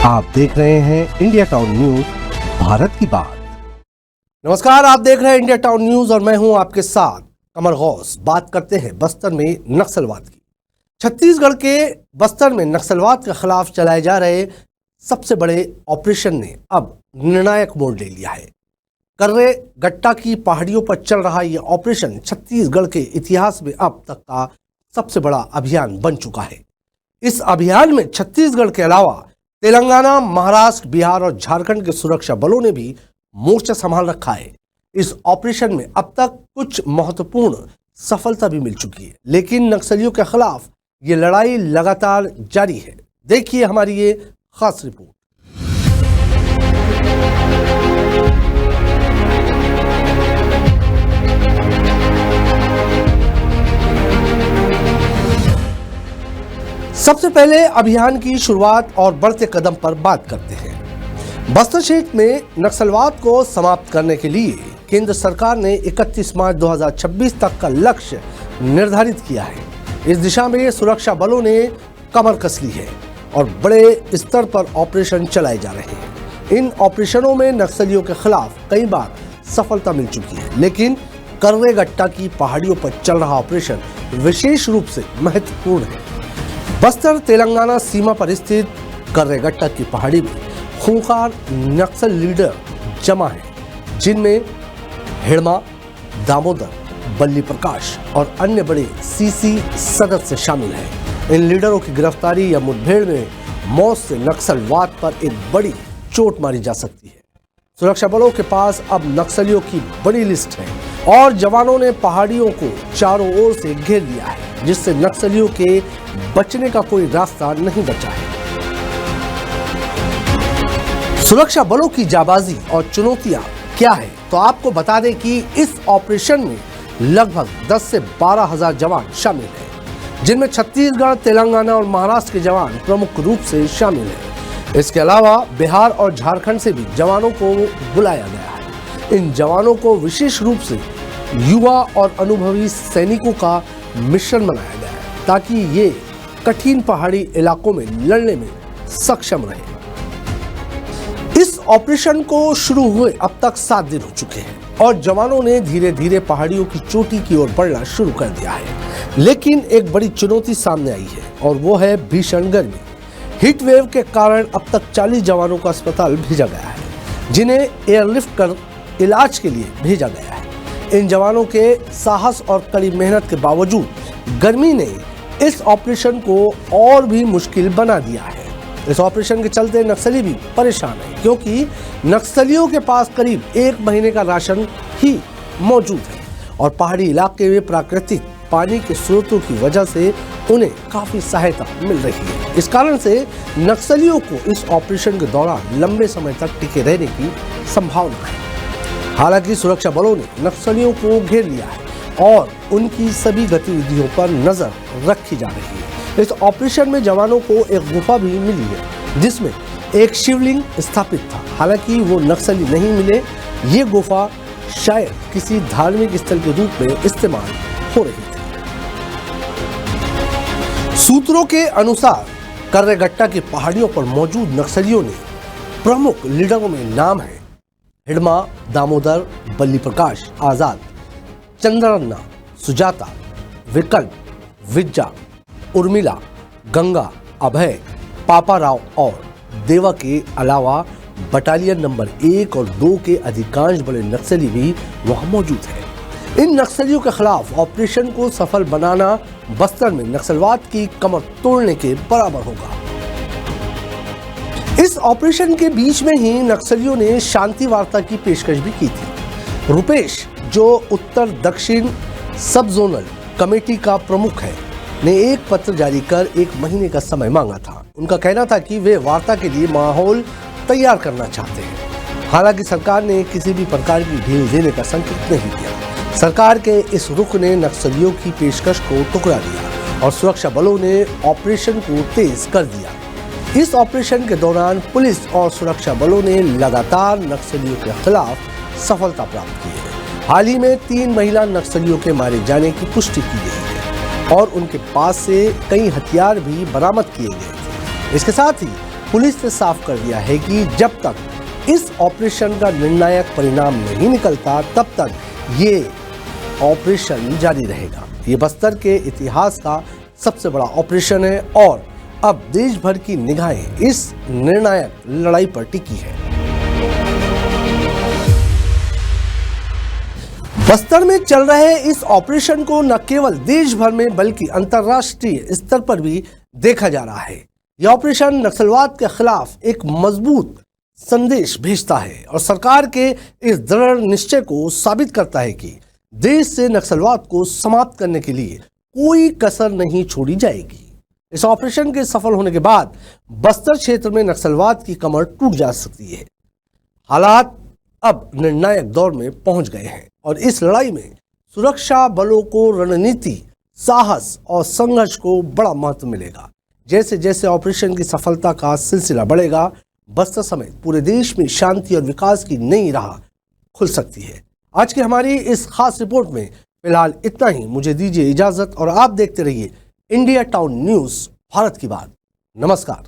आप देख रहे हैं इंडिया टाउन न्यूज, भारत की बात। नमस्कार, आप देख रहे हैं इंडिया टाउन न्यूज और मैं हूं आपके साथ कमर गौस। बात करते हैं बस्तर में नक्सलवाद की। छत्तीसगढ़ के बस्तर में नक्सलवाद के खिलाफ चलाए जा रहे सबसे बड़े ऑपरेशन ने अब निर्णायक मोड़ ले लिया है। कर्रे गट्टा की पहाड़ियों पर चल रहा यह ऑपरेशन छत्तीसगढ़ के इतिहास में अब तक का सबसे बड़ा अभियान बन चुका है। इस अभियान में छत्तीसगढ़ के अलावा तेलंगाना, महाराष्ट्र, बिहार और झारखंड के सुरक्षा बलों ने भी मोर्चा संभाल रखा है। इस ऑपरेशन में अब तक कुछ महत्वपूर्ण सफलता भी मिल चुकी है, लेकिन नक्सलियों के खिलाफ ये लड़ाई लगातार जारी है। देखिए हमारी ये खास रिपोर्ट। सबसे पहले अभियान की शुरुआत और बढ़ते कदम पर बात करते हैं। बस्तर क्षेत्र में नक्सलवाद को समाप्त करने के लिए केंद्र सरकार ने 31 मार्च 2026 तक का लक्ष्य निर्धारित किया है। इस दिशा में सुरक्षा बलों ने कमर कस ली है और बड़े स्तर पर ऑपरेशन चलाए जा रहे हैं। इन ऑपरेशनों में नक्सलियों के खिलाफ कई बार सफलता मिल चुकी है, लेकिन कर्रे गट्टा की पहाड़ियों पर चल रहा ऑपरेशन विशेष रूप से महत्वपूर्ण है। बस्तर तेलंगाना सीमा पर स्थित कर्रे गट्टा की पहाड़ी में खूंखार नक्सल लीडर जमा है, जिनमें हिड़मा, दामोदर, बल्ली प्रकाश और अन्य बड़े सीसी सदस्य शामिल हैं। इन लीडरों की गिरफ्तारी या मुठभेड़ में मौत से नक्सलवाद पर एक बड़ी चोट मारी जा सकती है। सुरक्षा बलों के पास अब नक्सलियों की बड़ी लिस्ट है और जवानों ने पहाड़ियों को चारों ओर से घेर लिया है, जिससे नक्सलियों के बचने का कोई रास्ता नहीं बचा है। सुरक्षा बलों की जाबाजी और चुनौतियां क्या है, तो आपको बता दें कि इस ऑपरेशन में लगभग 10 से 12 हजार जवान शामिल हैं, जिनमें छत्तीसगढ़, तेलंगाना और महाराष्ट्र के जवान प्रमुख रूप से शामिल हैं। इसके अलावा बिहार और झारखंड से भी जवानों को बुलाया गया है। इन जवानों को विशेष रूप से युवा और अनुभवी सैनिकों का मिश्रण बनाया गया है, ताकि ये कठिन पहाड़ी इलाकों में लड़ने में सक्षम रहे। इस ऑपरेशन को शुरू हुए अब तक 7 दिन हो चुके हैं और जवानों ने धीरे धीरे पहाड़ियों की चोटी की ओर बढ़ना शुरू कर दिया है। लेकिन एक बड़ी चुनौती सामने आई है और वो है भीषण गर्मी। हीट वेव के कारण अब तक 40 जवानों को अस्पताल भेजा गया है, जिन्हें एयरलिफ्ट कर इलाज के लिए भेजा गया है। इन जवानों के साहस और कड़ी मेहनत के बावजूद गर्मी ने इस ऑपरेशन को और भी मुश्किल बना दिया है। इस ऑपरेशन के चलते नक्सली भी परेशान हैं, क्योंकि नक्सलियों के पास करीब 1 महीने का राशन ही मौजूद है और पहाड़ी इलाके में प्राकृतिक पानी के स्रोतों की वजह से उन्हें काफी सहायता मिल रही है। इस कारण से नक्सलियों को इस ऑपरेशन के दौरान लंबे समय तक टिके रहने की संभावना है। हालांकि सुरक्षा बलों ने नक्सलियों को घेर लिया है और उनकी सभी गतिविधियों पर नजर रखी जा रही है। इस ऑपरेशन में जवानों को एक गुफा भी मिली है, जिसमें एक शिवलिंग स्थापित था। हालांकि वो नक्सली नहीं मिले। ये गुफा शायद किसी धार्मिक स्थल के रूप में इस्तेमाल हो रही थी। सूत्रों के अनुसार कर्रे गट्टा की पहाड़ियों पर मौजूद नक्सलियों ने प्रमुख लीडरों में नाम है हिड़मा, दामोदर, बल्ली प्रकाश, आजाद, चंद्रन्ना, सुजाता, विकल्प, विज्जा, उर्मिला, गंगा, अभय, पापाराव और देवा के अलावा बटालियन नंबर 1 और 2 के अधिकांश बड़े नक्सली भी वहां मौजूद हैं। इन नक्सलियों के खिलाफ ऑपरेशन को सफल बनाना बस्तर में नक्सलवाद की कमर तोड़ने के बराबर होगा। इस ऑपरेशन के बीच में ही नक्सलियों ने शांति वार्ता की पेशकश भी की थी। रुपेश, जो उत्तर दक्षिण सब जोनल कमेटी का प्रमुख है, ने एक पत्र जारी कर 1 महीने का समय मांगा था। उनका कहना था कि वे वार्ता के लिए माहौल तैयार करना चाहते हैं। हालांकि सरकार ने किसी भी प्रकार की ढील देने का संकेत नहीं दिया। सरकार के इस रुख ने नक्सलियों की पेशकश को ठुकरा दिया और सुरक्षा बलों ने ऑपरेशन को तेज कर दिया। इस ऑपरेशन के दौरान पुलिस और सुरक्षा बलों ने लगातार नक्सलियों के खिलाफ सफलता प्राप्त की है। हाल ही में 3 महिला नक्सलियों के मारे जाने की पुष्टि की गई है और उनके पास से कई हथियार भी बरामद किए गए थे। इसके साथ ही पुलिस ने साफ कर दिया है कि जब तक इस ऑपरेशन का निर्णायक परिणाम नहीं निकलता तब तक ये ऑपरेशन जारी रहेगा। ये बस्तर के इतिहास का सबसे बड़ा ऑपरेशन है और अब देश भर की निगाहें इस निर्णायक लड़ाई पर टिकी है। बस्तर में चल रहे इस ऑपरेशन को न केवल देश भर में बल्कि अंतर्राष्ट्रीय स्तर पर भी देखा जा रहा है। यह ऑपरेशन नक्सलवाद के खिलाफ एक मजबूत संदेश भेजता है और सरकार के इस दृढ़ निश्चय को साबित करता है कि देश से नक्सलवाद को समाप्त करने के लिए कोई कसर नहीं छोड़ी जाएगी। इस ऑपरेशन के सफल होने के बाद बस्तर क्षेत्र में नक्सलवाद की कमर टूट जा सकती है। हालात अब निर्णायक दौर में पहुंच गए हैं और इस लड़ाई में सुरक्षा बलों को रणनीति, साहस और संघर्ष को बड़ा महत्व मिलेगा। जैसे जैसे ऑपरेशन की सफलता का सिलसिला बढ़ेगा, बस्तर समेत पूरे देश में शांति और विकास की नई राह खुल सकती है। आज की हमारी इस खास रिपोर्ट में फिलहाल इतना ही। मुझे दीजिए इजाजत और आप देखते रहिए इंडिया टाउन न्यूज़, भारत की बात। नमस्कार।